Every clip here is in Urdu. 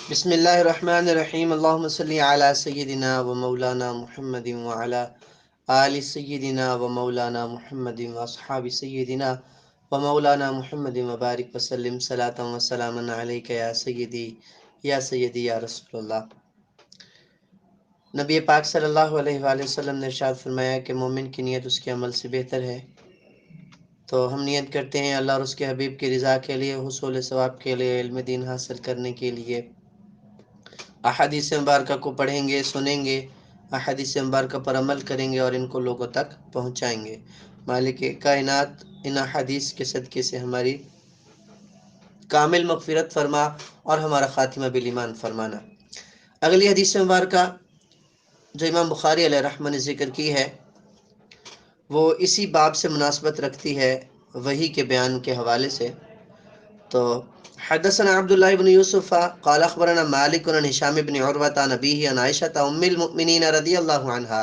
بسم اللہ الرحمن الرحیم، اللہم صلی علی سیدنا و مولانا محمد وعلی آل سیدنا و مولانا محمد و اصحاب سیدنا و مولانا محمد مبارک وسلم صلاۃ و سلاما علیک یا سیدی یا رسول اللہ۔ نبی پاک صلی اللہ علیہ وآلہ وسلم نے ارشاد فرمایا کہ مومن کی نیت اس کے عمل سے بہتر ہے۔ تو ہم نیت کرتے ہیں اللہ اور اس کے حبیب کی رضا کے لیے، حصول ثواب کے لیے، علم دین حاصل کرنے کے لیے احادیث مبارکہ کو پڑھیں گے، سنیں گے، احادیث مبارکہ پر عمل کریں گے اور ان کو لوگوں تک پہنچائیں گے۔ مالک کائنات ان احادیث کے صدقے سے ہماری کامل مغفرت فرما اور ہمارا خاتمہ بالایمان فرمانا۔ اگلی حدیث مبارکہ جو امام بخاری علیہ رحمہ نے ذکر کی ہے وہ اسی باب سے مناسبت رکھتی ہے، وحی کے بیان کے حوالے سے۔ تو حدثنا عبداللہ بن یوسف قال اخبرنا مالک عن هشام بن عروة عن ابیہ عن عائشة ام المؤمنین رضی اللہ عنہا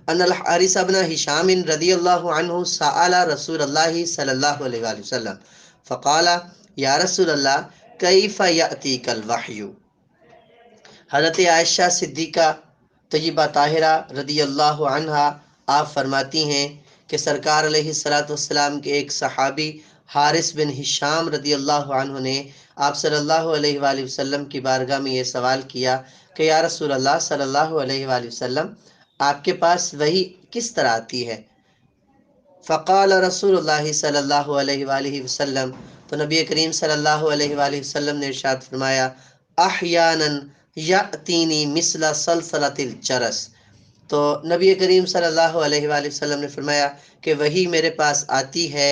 ان الحارث بن ہشام رضی اللہ عنہ سأل رسول اللہ صلی اللہ علیہ وآلہ وسلم فقال یا رسول اللہ کیف یأتیک الوحی۔ حضرت عائشہ صدیقہ طیبہ طاہرہ رضی اللہ عنہا آپ فرماتی ہیں کہ سرکار علیہ السلام کے ایک صحابی حارث بن ہشام رضی اللہ عنہ نے آپ صلی اللہ علیہ وآلہ وسلم کی بارگاہ میں یہ سوال کیا کہ یا رسول اللہ صلی اللہ علیہ وآلہ وسلم آپ کے پاس وحی کس طرح آتی ہے؟ فقال رسول اللہ صلی اللہ علیہ وآلہ وسلم، تو نبی کریم صلی اللہ علیہ وآلہ وسلم نے ارشاد فرمایا احیانا یأتینی مثل سلسلۃ الجرس۔ تو نبی کریم صلی اللہ علیہ وآلہ وسلم نے فرمایا کہ وحی میرے پاس آتی ہے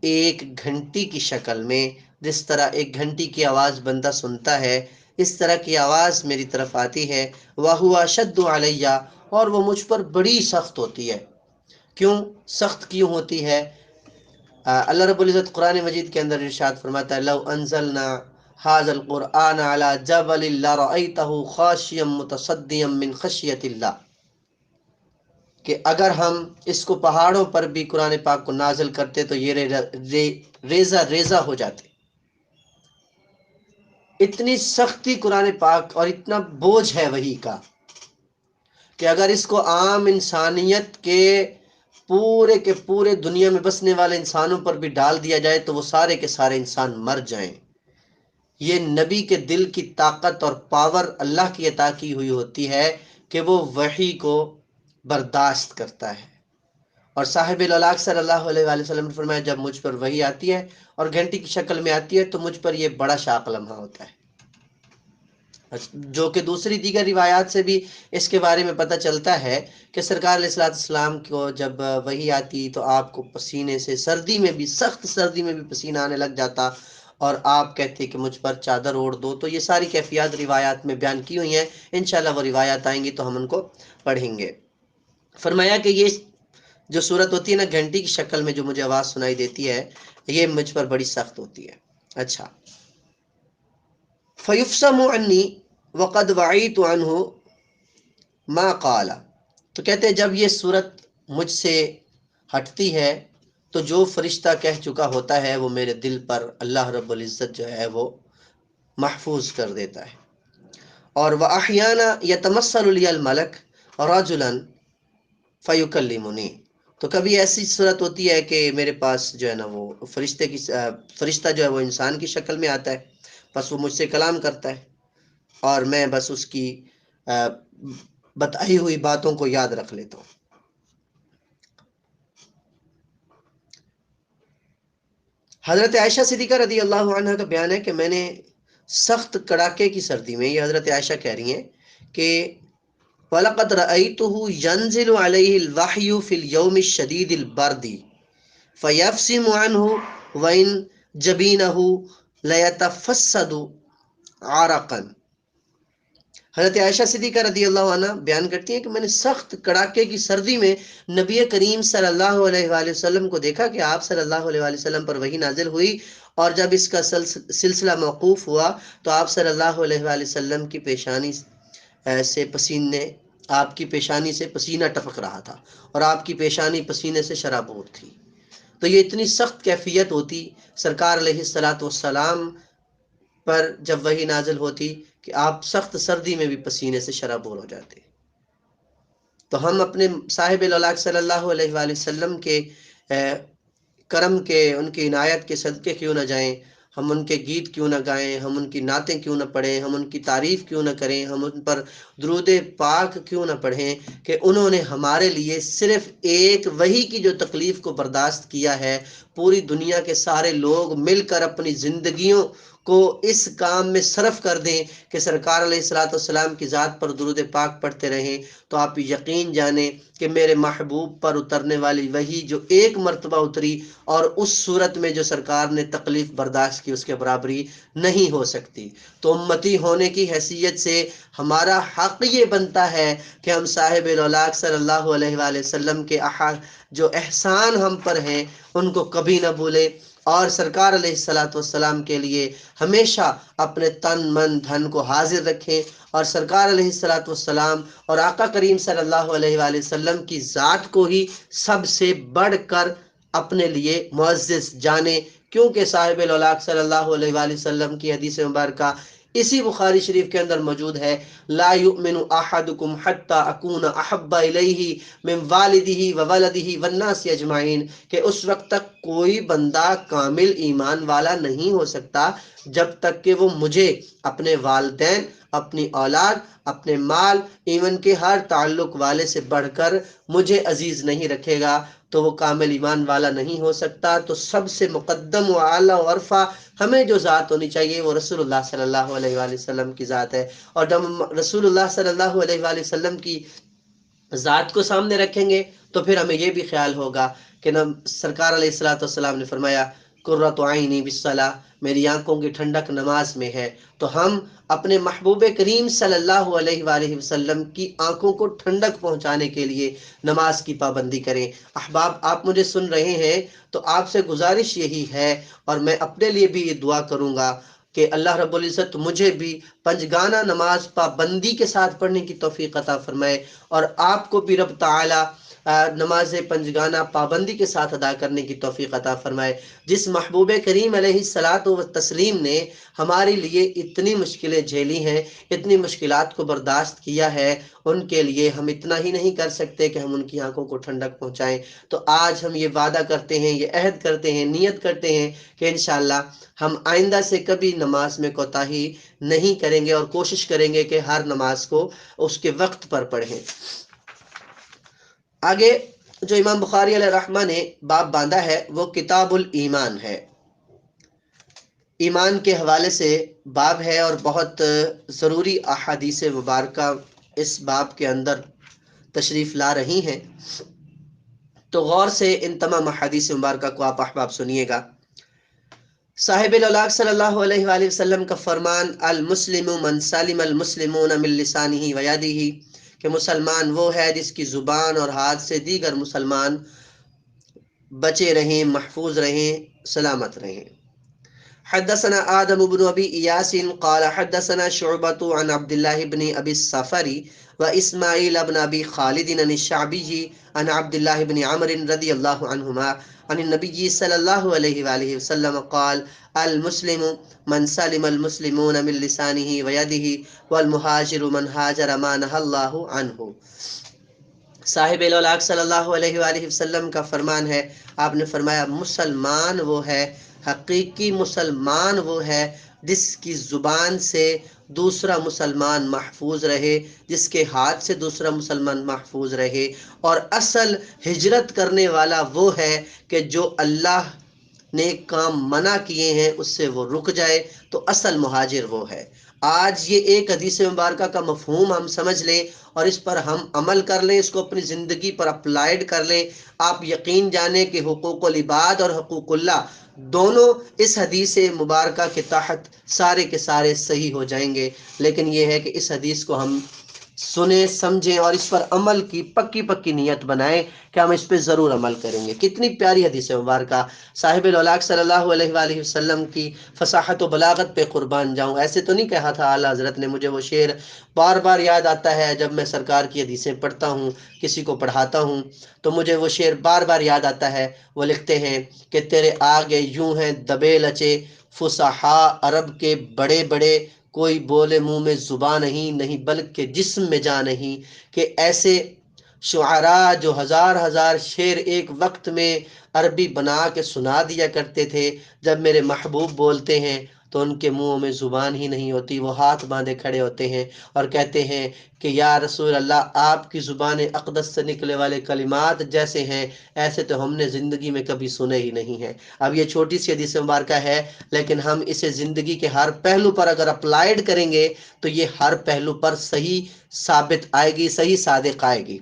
ایک گھنٹی کی شکل میں، جس طرح ایک گھنٹی کی آواز بندہ سنتا ہے اس طرح کی آواز میری طرف آتی ہے۔ وَهُوَ أَشَدُّ عَلَيَّ، اور وہ مجھ پر بڑی سخت ہوتی ہے۔ کیوں سخت کیوں ہوتی ہے؟ اللہ رب العزت قرآن مجید کے اندر ارشاد فرماتا ہے لَوْ أَنزَلْنَا هَذَا الْقُرْآنَ عَلَى جَبَلٍ لَرَأَيْتَهُ خَاشِعًا مُتَصَدِّعًا مِّنْ خَشْيَةِ اللَّهِ، کہ اگر ہم اس کو پہاڑوں پر بھی قرآن پاک کو نازل کرتے تو یہ ریزہ ریزہ ہو جاتے۔ اتنی سختی قرآن پاک اور اتنا بوجھ ہے وحی کا کہ اگر اس کو عام انسانیت کے پورے دنیا میں بسنے والے انسانوں پر بھی ڈال دیا جائے تو وہ سارے کے سارے انسان مر جائیں۔ یہ نبی کے دل کی طاقت اور پاور اللہ کی عطا کی ہوئی ہوتی ہے کہ وہ وحی کو برداشت کرتا ہے۔ اور صاحب الالاق صلی اللہ علیہ وآلہ وسلم نے فرمایا جب مجھ پر وحی آتی ہے اور گھنٹی کی شکل میں آتی ہے تو مجھ پر یہ بڑا شاق لمحہ ہوتا ہے، جو کہ دوسری دیگر روایات سے بھی اس کے بارے میں پتہ چلتا ہے کہ سرکار علیہ السلام کو جب وحی آتی تو آپ کو پسینے سے سردی میں بھی، سخت سردی میں بھی پسینہ آنے لگ جاتا اور آپ کہتے کہ مجھ پر چادر اوڑھ دو۔ تو یہ ساری کیفیات روایات میں بیان کی ہوئی ہیں، انشاءاللہ وہ روایات آئیں گی تو ہم ان کو پڑھیں گے۔ فرمایا کہ یہ جو صورت ہوتی ہے نا گھنٹی کی شکل میں جو مجھے آواز سنائی دیتی ہے یہ مجھ پر بڑی سخت ہوتی ہے۔ اچھا، فیفسم عنی وقد وعیت عنہ ما قال، تو کہتے ہیں جب یہ صورت مجھ سے ہٹتی ہے تو جو فرشتہ کہہ چکا ہوتا ہے وہ میرے دل پر اللہ رب العزت جو ہے وہ محفوظ کر دیتا ہے۔ اور وَأَحْيَانًا يَتَمَثَّلُ لِيَ الْمَلَكُ رَجُلًا فَيُكَلِّمُنِي، تو کبھی ایسی صورت ہوتی ہے کہ میرے پاس جو ہے نا وہ فرشتہ جو ہے وہ انسان کی شکل میں آتا ہے، بس وہ مجھ سے کلام کرتا ہے اور میں بس اس کی بتائی ہوئی باتوں کو یاد رکھ لیتا ہوں۔ حضرت عائشہ صدیقہ رضی اللہ عنہ کا بیان ہے کہ میں نے سخت کڑاکے کی سردی میں، یہ حضرت عائشہ کہہ رہی ہیں کہ وَلَقَدْ رَأَيْتُهُ يَنزِلُ عَلَيْهِ الْوَحْيُ فِي الْيَوْمِ الشَّدِيدِ الْبَرْدِ فَيَفْصِمُ عَنْهُ وَإِنْ جَبِينَهُ لَيَتَفَسَّدُ عَرَقًا۔ حضرت عائشہ صدیقہ رضی اللہ عنہ بیان کرتی ہیں کہ میں نے سخت کڑاکے کی سردی میں نبی کریم صلی اللہ علیہ وآلہ وسلم کو دیکھا کہ آپ صلی اللہ علیہ وآلہ وسلم پر وحی نازل ہوئی اور جب اس کا سلسلہ موقوف ہوا تو آپ صلی اللہ علیہ وآلہ وسلم کی پیشانی سے آپ کی پیشانی سے پسینہ ٹپک رہا تھا اور آپ کی پیشانی پسینے سے شرابور تھی۔ تو یہ اتنی سخت کیفیت ہوتی سرکار علیہ السلام پر جب وحی نازل ہوتی کہ آپ سخت سردی میں بھی پسینے سے شرابور ہو جاتے. تو ہم اپنے صاحب الاولاق صلی اللہ علیہ وآلہ وسلم کے کرم کے، ان کی عنایت کے صدقے کیوں نہ جائیں، ہم ان کے گیت کیوں نہ گائیں، ہم ان کی نعتیں کیوں نہ پڑھیں، ہم ان کی تعریف کیوں نہ کریں، ہم ان پر درود پاک کیوں نہ پڑھیں کہ انہوں نے ہمارے لیے صرف ایک وحی کی جو تکلیف کو برداشت کیا ہے، پوری دنیا کے سارے لوگ مل کر اپنی زندگیوں کو اس کام میں صرف کر دیں کہ سرکار علیہ الصلوۃ والسلام کی ذات پر درود پاک پڑھتے رہیں، تو آپ یقین جانیں کہ میرے محبوب پر اترنے والی وحی جو ایک مرتبہ اتری اور اس صورت میں جو سرکار نے تکلیف برداشت کی، اس کے برابری نہیں ہو سکتی. تو امتی ہونے کی حیثیت سے ہمارا حق یہ بنتا ہے کہ ہم صاحب الاولاق صلی اللہ علیہ وآلہ وسلم کے جو احسان ہم پر ہیں ان کو کبھی نہ بھولیں، اور سرکار علیہ الصلوۃ والسلام کے لیے ہمیشہ اپنے تن من دھن کو حاضر رکھیں، اور سرکار علیہ الصلوۃ والسلام اور آقا کریم صلی اللہ علیہ وآلہ وسلم کی ذات کو ہی سب سے بڑھ کر اپنے لیے معزز جانے، کیونکہ صاحب الاولاق صلی اللہ علیہ وآلہ وسلم کی حدیث مبارکہ اسی بخاری شریف کے اندر موجود ہے، لا یؤمن احدکم حتی اکون احب الیہ من والدہ وولدہ والناس اجمعین، کہ اس وقت تک کوئی بندہ کامل ایمان والا نہیں ہو سکتا جب تک کہ وہ مجھے اپنے والدین، اپنی اولاد، اپنے مال، ایون کے ہر تعلق والے سے بڑھ کر مجھے عزیز نہیں رکھے گا تو وہ کامل ایمان والا نہیں ہو سکتا. تو سب سے مقدم و اعلیٰ و عرفہ ہمیں جو ذات ہونی چاہیے وہ رسول اللہ صلی اللہ علیہ وآلہ وسلم کی ذات ہے. اور جب ہم رسول اللہ صلی اللہ علیہ وآلہ وسلم کی ذات کو سامنے رکھیں گے تو پھر ہمیں یہ بھی خیال ہوگا کہ سرکار علیہ الصلوۃ والسلام نے فرمایا قرۃ عینی بالصلاۃ، میری آنکھوں کی ٹھنڈک نماز میں ہے. تو ہم اپنے محبوب کریم صلی اللہ علیہ وآلہ وسلم کی آنکھوں کو ٹھنڈک پہنچانے کے لیے نماز کی پابندی کریں. احباب، آپ مجھے سن رہے ہیں تو آپ سے گزارش یہی ہے، اور میں اپنے لیے بھی یہ دعا کروں گا کہ اللہ رب العزت مجھے بھی پنجگانہ نماز پابندی کے ساتھ پڑھنے کی توفیق عطا فرمائے، اور آپ کو بھی رب تعالی نماز پنجگانہ پابندی کے ساتھ ادا کرنے کی توفیق عطا فرمائے. جس محبوب کریم علیہ الصلوۃ والتسلیم نے ہمارے لیے اتنی مشکلیں جھیلی ہیں، اتنی مشکلات کو برداشت کیا ہے، ان کے لیے ہم اتنا ہی نہیں کر سکتے کہ ہم ان کی آنکھوں کو ٹھنڈک پہنچائیں. تو آج ہم یہ وعدہ کرتے ہیں، یہ عہد کرتے ہیں، نیت کرتے ہیں کہ انشاءاللہ ہم آئندہ سے کبھی نماز میں کوتاہی نہیں کریں گے، اور کوشش کریں گے کہ ہر نماز کو اس کے وقت پر پڑھیں. آگے جو امام بخاری علیہ الرحمہ نے باب باندھا ہے وہ کتاب الایمان ہے. ایمان کے حوالے سے باب ہے، اور بہت ضروری احادیث مبارکہ اس باب کے اندر تشریف لا رہی ہیں. تو غور سے ان تمام احادیث مبارکہ کو آپ احباب سنیے گا. صاحب الاولاق صلی اللہ علیہ وآلہ وسلم کا فرمان المسلم من سلم المسلمون من لسانہ ویدہ، کہ مسلمان وہ ہے جس کی زبان اور ہاتھ سے دیگر مسلمان بچے رہیں، محفوظ رہیں، سلامت رہیں. حدثنا آدم بن ابی ایاس قال حدثنا شعبة عن عبد الله بن ابی الصفر واسماعیل بن ابی خالد عن الشعبی عن عبد الله بن عمر رضی اللہ عنہما عن النبی صلی اللہ علیہ وآلہ وسلم قال المسلم من سلم المسلمون من لسانه ويده والمهاجر من هاجر ما نهى الله عنه. صاحب الاولاق صلی اللہ علیہ وآلہ وسلم کا فرمان ہے، آپ نے فرمایا مسلمان وہ ہے، حقیقی مسلمان وہ ہے جس کی زبان سے دوسرا مسلمان محفوظ رہے، جس کے ہاتھ سے دوسرا مسلمان محفوظ رہے. اور اصل ہجرت کرنے والا وہ ہے کہ جو اللہ نے کام منع کیے ہیں اس سے وہ رک جائے، تو اصل مہاجر وہ ہے. آج یہ ایک حدیث مبارکہ کا مفہوم ہم سمجھ لیں اور اس پر ہم عمل کر لیں، اس کو اپنی زندگی پر اپلائیڈ کر لیں. آپ یقین جانیں کہ حقوق العباد اور حقوق اللہ دونوں اس حدیث مبارکہ کے تحت سارے کے سارے صحیح ہو جائیں گے. لیکن یہ ہے کہ اس حدیث کو ہم سنیں سمجھیں اور اس پر عمل کی پکی پکی نیت بنائیں کہ ہم اس پہ ضرور عمل کریں گے۔ کتنی پیاری حدیث مبارکہ، صاحب الاولاق صلی اللہ علیہ وآلہ وسلم کی فصاحت و بلاغت پہ قربان جاؤں۔ ایسے تو نہیں کہا تھا اعلیٰ حضرت نے، مجھے وہ شعر بار بار یاد آتا ہے جب میں سرکار کی حدیثیں پڑھتا ہوں، کسی کو پڑھاتا ہوں تو مجھے وہ شعر بار بار یاد آتا ہے۔ وہ لکھتے ہیں کہ تیرے آگے یوں ہیں دبے لچے فصحاء عرب کے بڑے بڑے، کوئی بولے منہ میں زبان نہیں، نہیں بلکہ جسم میں جان نہیں، کہ ایسے شعراء جو ہزار ہزار شعر ایک وقت میں عربی بنا کے سنا دیا کرتے تھے، جب میرے محبوب بولتے ہیں تو ان کے منہوں میں زبان ہی نہیں ہوتی، وہ ہاتھ باندھے کھڑے ہوتے ہیں اور کہتے ہیں کہ یا رسول اللہ، آپ کی زبان اقدس سے نکلے والے کلمات جیسے ہیں ایسے تو ہم نے زندگی میں کبھی سنے ہی نہیں ہیں۔ اب یہ چھوٹی سی حدیث مبارکہ ہے، لیکن ہم اسے زندگی کے ہر پہلو پر اگر اپلائیڈ کریں گے تو یہ ہر پہلو پر صحیح ثابت آئے گی، صحیح صادق آئے گی۔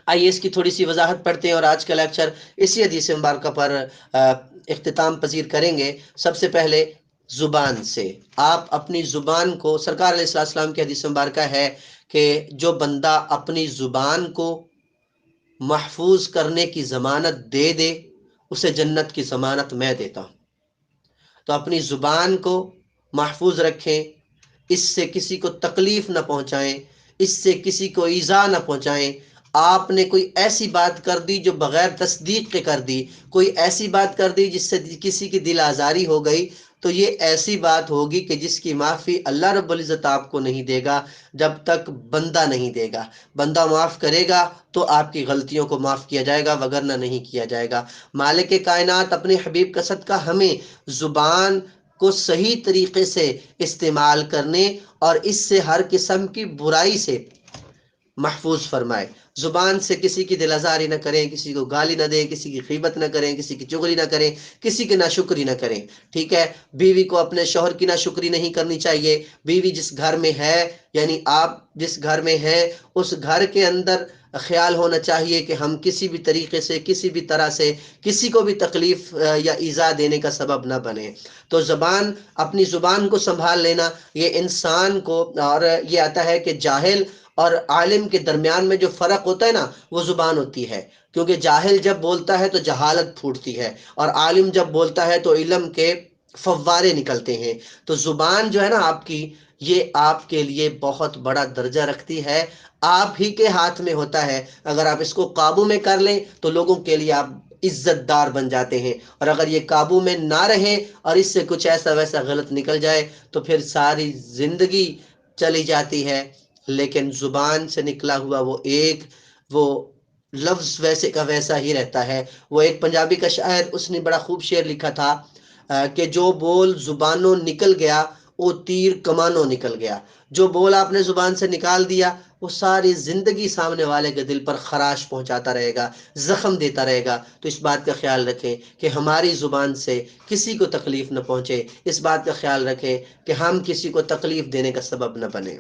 آئیے اس کی تھوڑی سی وضاحت پڑھتے ہیں اور آج کا لیکچر اسی حدیث مبارکہ پر اختتام پذیر کریں گے۔ سب سے پہلے زبان سے آپ اپنی زبان کو، سرکار علیہ السلام کی حدیث مبارکہ ہے کہ جو بندہ اپنی زبان کو محفوظ کرنے کی ضمانت دے دے اسے جنت کی ضمانت میں دیتا ہوں۔ تو اپنی زبان کو محفوظ رکھیں، اس سے کسی کو تکلیف نہ پہنچائیں، اس سے کسی کو ایذا نہ پہنچائیں۔ آپ نے کوئی ایسی بات کر دی جو بغیر تصدیق کے کر دی، کوئی ایسی بات کر دی جس سے کسی کی دل آزاری ہو گئی، تو یہ ایسی بات ہوگی کہ جس کی معافی اللہ رب العزت آپ کو نہیں دے گا جب تک بندہ نہیں دے گا۔ بندہ معاف کرے گا تو آپ کی غلطیوں کو معاف کیا جائے گا، وگرنہ نہیں کیا جائے گا۔ مالک کائنات اپنے حبیب کا صدقہ ہمیں زبان کو صحیح طریقے سے استعمال کرنے اور اس سے ہر قسم کی برائی سے محفوظ فرمائے۔ زبان سے کسی کی دل آزاری نہ کریں، کسی کو گالی نہ دیں، کسی کی غیبت نہ کریں، کسی کی چغلی نہ کریں، کسی کی ناشکری نہ کریں، ٹھیک ہے۔ بیوی کو اپنے شوہر کی ناشکری نہیں کرنی چاہیے۔ بیوی جس گھر میں ہے، یعنی آپ جس گھر میں ہیں، اس گھر کے اندر خیال ہونا چاہیے کہ ہم کسی بھی طریقے سے، کسی بھی طرح سے کسی کو بھی تکلیف یا ایذا دینے کا سبب نہ بنے۔ تو زبان، اپنی زبان کو سنبھال لینا، یہ انسان کو، اور یہ آتا ہے کہ جاہل اور عالم کے درمیان میں جو فرق ہوتا ہے نا، وہ زبان ہوتی ہے، کیونکہ جاہل جب بولتا ہے تو جہالت پھوٹتی ہے، اور عالم جب بولتا ہے تو علم کے فوارے نکلتے ہیں۔ تو زبان جو ہے نا آپ کی، یہ آپ کے لیے بہت بڑا درجہ رکھتی ہے، آپ ہی کے ہاتھ میں ہوتا ہے۔ اگر آپ اس کو قابو میں کر لیں تو لوگوں کے لیے آپ عزت دار بن جاتے ہیں، اور اگر یہ قابو میں نہ رہے اور اس سے کچھ ایسا ویسا غلط نکل جائے تو پھر ساری زندگی چلی جاتی ہے۔ لیکن زبان سے نکلا ہوا وہ لفظ ویسے کا ویسا ہی رہتا ہے۔ وہ ایک پنجابی کا شاعر، اس نے بڑا خوب شعر لکھا تھا کہ جو بول زبانوں نکل گیا وہ تیر کمانوں نکل گیا۔ جو بول آپ نے زبان سے نکال دیا وہ ساری زندگی سامنے والے کے دل پر خراش پہنچاتا رہے گا، زخم دیتا رہے گا۔ تو اس بات کا خیال رکھیں کہ ہماری زبان سے کسی کو تکلیف نہ پہنچے، اس بات کا خیال رکھیں کہ ہم کسی کو تکلیف دینے کا سبب نہ بنے۔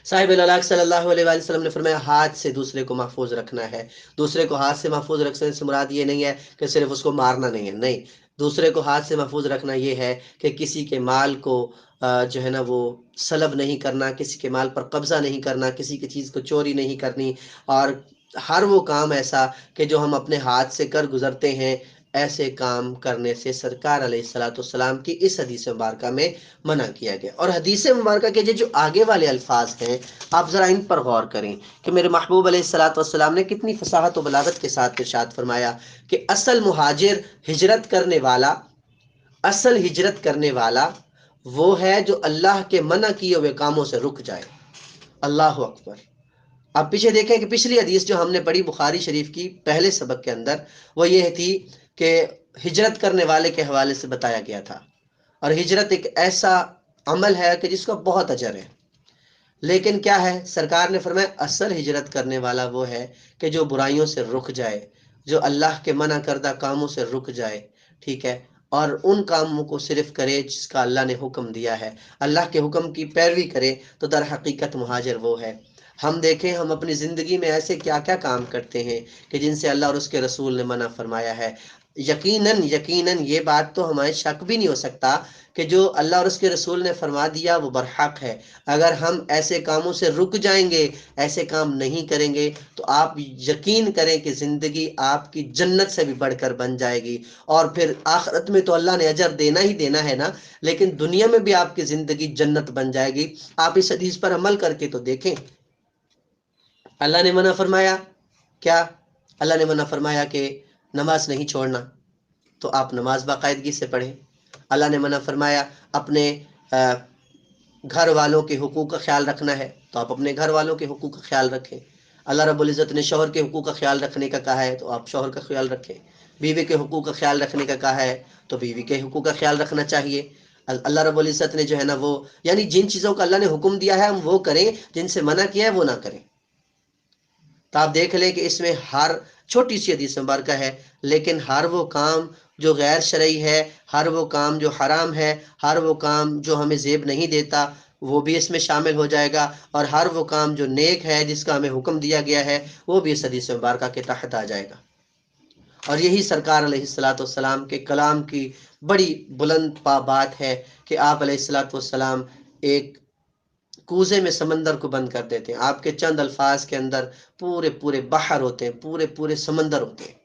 صاحب الاولاق صلی اللہ علیہ وآلہ وسلم نے فرمایا ہاتھ سے دوسرے کو محفوظ رکھنا ہے۔ دوسرے کو ہاتھ سے محفوظ رکھنے سے مراد یہ نہیں ہے کہ صرف اس کو مارنا نہیں ہے، نہیں، دوسرے کو ہاتھ سے محفوظ رکھنا یہ ہے کہ کسی کے مال کو جو ہے نا وہ سلب نہیں کرنا، کسی کے مال پر قبضہ نہیں کرنا، کسی کی چیز کو چوری نہیں کرنی، اور ہر وہ کام ایسا کہ جو ہم اپنے ہاتھ سے کر گزرتے ہیں، ایسے کام کرنے سے سرکار علیہ السلام کی اس حدیث مبارکہ میں منع کیا گیا۔ اور حدیث مبارکہ کے جو آگے والے الفاظ ہیں آپ ذرا ان پر غور کریں کہ میرے محبوب علیہ السلام نے کتنی فصاحت و بلاغت کے ساتھ ارشاد فرمایا کہ اصل مہاجر، ہجرت کرنے والا، اصل ہجرت کرنے والا وہ ہے جو اللہ کے منع کیے ہوئے کاموں سے رک جائے۔ اللہ اکبر۔ اب پیچھے دیکھیں کہ پچھلی حدیث جو ہم نے پڑھی بخاری شریف کی پہلے سبق کے اندر، وہ یہ تھی کہ ہجرت کرنے والے کے حوالے سے بتایا گیا تھا، اور ہجرت ایک ایسا عمل ہے کہ جس کا بہت اجر ہے۔ لیکن کیا ہے، سرکار نے فرمایا اصل ہجرت کرنے والا وہ ہے کہ جو برائیوں سے رک جائے، جو اللہ کے منع کردہ کاموں سے رک جائے، ٹھیک ہے، اور ان کاموں کو صرف کرے جس کا اللہ نے حکم دیا ہے، اللہ کے حکم کی پیروی کرے، تو در حقیقت مہاجر وہ ہے۔ ہم دیکھیں ہم اپنی زندگی میں ایسے کیا کیا کام کرتے ہیں کہ جن سے اللہ اور اس کے رسول نے منع فرمایا ہے۔ یقیناً یہ بات تو ہمیں شک بھی نہیں ہو سکتا کہ جو اللہ اور اس کے رسول نے فرما دیا وہ برحق ہے۔ اگر ہم ایسے کاموں سے رک جائیں گے، ایسے کام نہیں کریں گے، تو آپ یقین کریں کہ زندگی آپ کی جنت سے بھی بڑھ کر بن جائے گی، اور پھر آخرت میں تو اللہ نے اجر دینا ہی دینا ہے نا، لیکن دنیا میں بھی آپ کی زندگی جنت بن جائے گی۔ آپ اس حدیث پر عمل کر کے تو دیکھیں۔ اللہ نے منع فرمایا کیا؟ اللہ نے منع فرمایا کہ نماز نہیں چھوڑنا، تو آپ نماز باقاعدگی سے پڑھیں۔ اللہ نے منع فرمایا اپنے گھر والوں کے حقوق کا خیال رکھنا ہے، تو آپ اپنے گھر والوں کے حقوق کا خیال رکھیں۔ اللہ رب العزت نے شوہر کے حقوق کا خیال رکھنے کا کہا ہے، تو آپ شوہر کا خیال رکھیں۔ بیوی کے حقوق کا خیال رکھنے کا کہا ہے، تو بیوی کے حقوق کا خیال رکھنا چاہیے۔ اللہ رب العزت نے جو ہے نا وہ، یعنی جن چیزوں کا اللہ نے حکم دیا ہے ہم وہ کریں، جن سے منع کیا ہے وہ نہ کریں۔ تو آپ دیکھ لیں کہ اس میں ہر چھوٹی سی حدیث مبارکہ ہے، لیکن ہر وہ کام جو غیر شرعی ہے، ہر وہ کام جو حرام ہے، ہر وہ کام جو ہمیں زیب نہیں دیتا وہ بھی اس میں شامل ہو جائے گا، اور ہر وہ کام جو نیک ہے جس کا ہمیں حکم دیا گیا ہے وہ بھی اس حدیث مبارکہ کے تحت آ جائے گا۔ اور یہی سرکار علیہ الصلاۃ والسلام کے کلام کی بڑی بلند بات ہے کہ آپ علیہ الصلاۃ والسلام ایک کوزے میں سمندر کو بند کر دیتے ہیں، آپ کے چند الفاظ کے اندر پورے پورے بحر ہوتے ہیں، پورے پورے سمندر ہوتے ہیں۔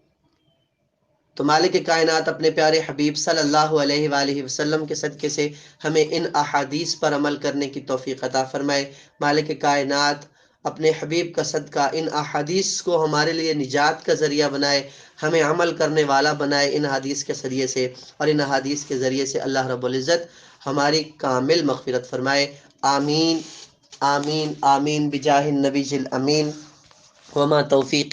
تو مالک کائنات اپنے پیارے حبیب صلی اللہ علیہ وآلہ وسلم کے صدقے سے ہمیں ان احادیث پر عمل کرنے کی توفیق عطا فرمائے۔ مالک کائنات اپنے حبیب کا صدقہ ان احادیث کو ہمارے لیے نجات کا ذریعہ بنائے، ہمیں عمل کرنے والا بنائے ان حدیث کے ذریعے سے، اور ان حدیث کے ذریعے سے اللہ رب العزت ہماری کامل مغفرت فرمائے۔ آمین آمین آمین بجاہ النبی الامین، وما توفیق